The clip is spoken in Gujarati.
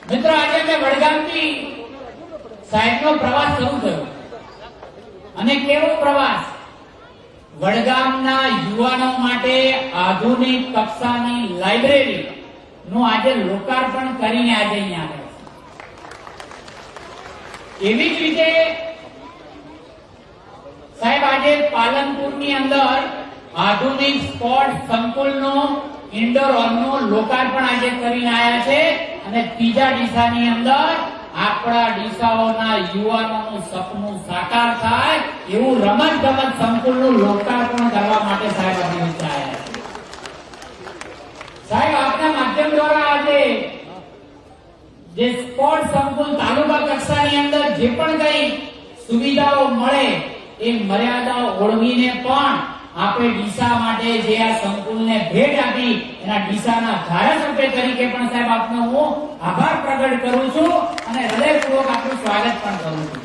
મિત્રો આજે મેં વડગામથી સાહેબનો પ્રવાસ શરૂ થયો અને કેવો પ્રવાસ વડગામના યુવાનો માટે આધુનિક કક્ષાની લાઇબ્રેરી નું આજે લોકાર્પણ કરીને આજે અહીંયા આવ્યા છે। એવી જ રીતે સાહેબ આજે પાલનપુરની અંદર આધુનિક સ્પોર્ટ સંકુલનું ઇન્ડોર હોલનું લોકાર્પણ આજે કરીને આવ્યા છે અને ત્રીજા ડીસાની અંદર આપણા ડીસાઓના યુવાનોનું સપનું સાકાર થાય એવું રમત ગમત સંકુલનું લોકાર્પણ કરવા માટે સાહેબ આજે આવ્યા છે। સાહેબ આપના માધ્યમ દ્વારા આજે જે સ્પોર્ટ સંકુલ તાલુકા કક્ષાની અંદર જે પણ કઈ સુવિધાઓ મળે એ મર્યાદાઓ ઓળવીને પણ આપણે ડીસા માટે જે આ સંકુલને ભેટ આપી એના ડીસાના ધારાસભ્ય તરીકે પણ સાહેબ આપનો હું આભાર પ્રગટ કરું છું અને હૃદયપૂર્વક આપનું સ્વાગત પણ કરું છું।